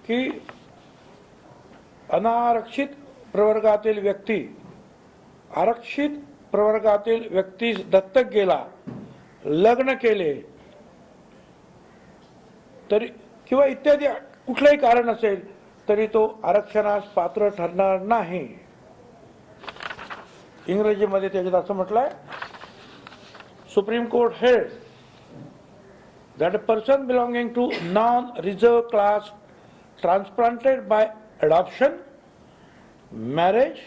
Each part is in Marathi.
की अनारक्षित प्रवर्गातील व्यक्ती आरक्षित प्रवर्गातील व्यक्तीस दत्तक गेला, लग्न केले तरी किंवा इत्यादी कुठलंही कारण असेल तरी तो आरक्षणास पात्र ठरणार नाही. इंग्रजीमध्ये त्याच्यात असं म्हटलंय, supreme court held that a person belonging to non-reserved class transplanted by adoption, marriage,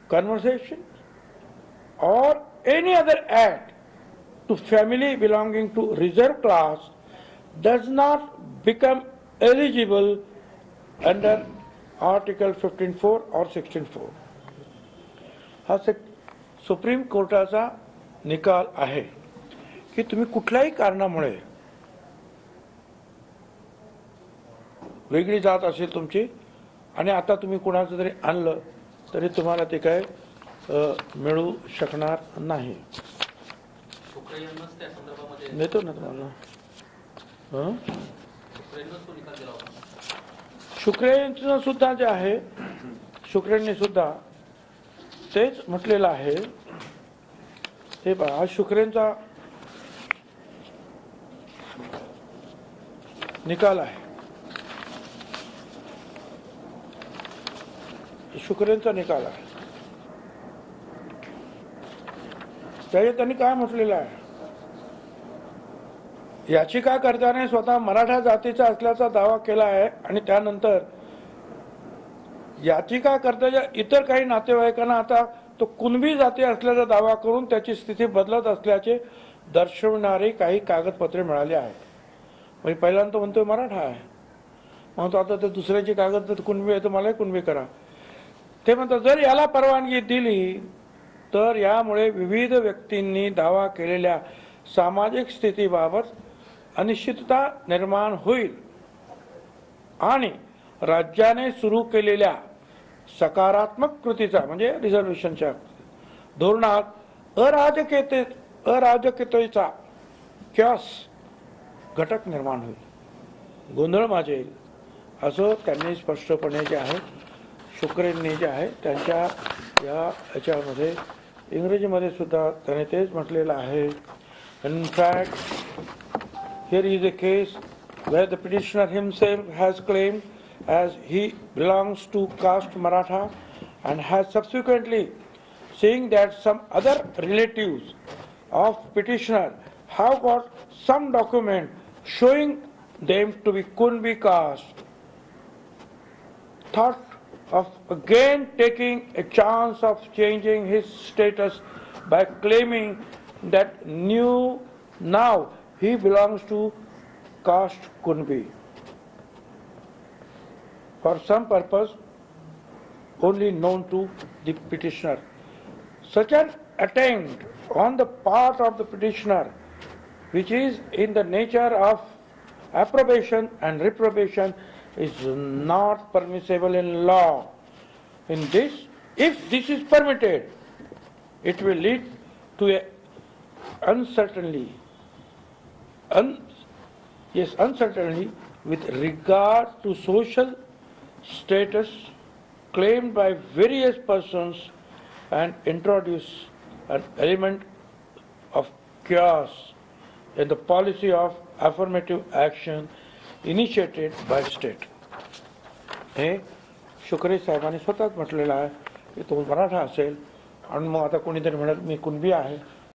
conversion, or any other act to family belonging to reserved class does not become eligible under Article 15(4) or 16(4). हा सुप्रीम कोर्टाचा निकाल आहे की तुम्ही कुठल्याही कारणामुळे वेगळी जात असेल तुमची आणि आता तुम्ही कुणाचं तरी आणलं तरी तुम्हाला ते काय मिळू शकणार नाही. नेतो ना तुम्हाला शुक्रेंचं सुद्धा जे आहे, शुक्रेंनी सुद्धा तेच म्हटलेलं आहे. हे पहा, हा शुक्रेंचा निकाल आहे. शुक्रेंचा निकाल आहे. त्याच्यात त्यांनी काय म्हटलेलं आहे, याचिकाकर्त्याने स्वतः मराठा जातीचा असल्याचा दावा केला आहे आणि त्यानंतर याचिकाकर्त्याच्या इतर काही नातेवाईकांना आता तो कुणबी जाती असल्याचा दावा करून त्याची स्थिती बदलत असल्याचे दर्शवणारी काही कागदपत्रे मिळाली आहेत. म्हणजे पहिल्यांदा म्हणतोय मराठा आहे, म्हणतो आता ते दुसऱ्याची कागद कुणबी आहे तर मलाही कुणबी करा. ते म्हणतात जर याला परवानगी दिली तर यामुळे विविध व्यक्तींनी दावा केलेल्या सामाजिक स्थितीबाबत अनिश्चितता निर्माण होईल आणि राज्याने सुरू केलेल्या सकारात्मक कृतीचा म्हणजे रिझर्वेशनच्या धोरणात अराजकतेचा क्यास घटक निर्माण होईल, गोंधळ माजेल, असं त्यांनी स्पष्टपणे जे आहे शुक्रेंनी जे आहे त्यांच्या याच्यामध्ये इंग्रजीमध्ये सुद्धा त्याने तेच म्हटलेलं आहे. In fact here is a case where the petitioner himself has claimed as he belongs to caste Maratha and has subsequently saying that some other relatives of petitioner have got some document showing them to be Kunbi caste, thought of again taking a chance of changing his status by claiming that now he belongs to caste Kunbi for some purpose only known to the petitioner. Such an attempt on the part of the petitioner, which is in the nature of approbation and reprobation, is not permissible in law. In this, if this is permitted, it will lead to a uncertainty with regard to social status claimed by various persons and introduce an element of chaos in the policy of affirmative action initiated by state. हे शुक्रे साहेबांनी स्वतःच म्हटलेलं आहे की तो मराठा असेल आणि मग आता कोणीतरी म्हणत मी कुणबी आहे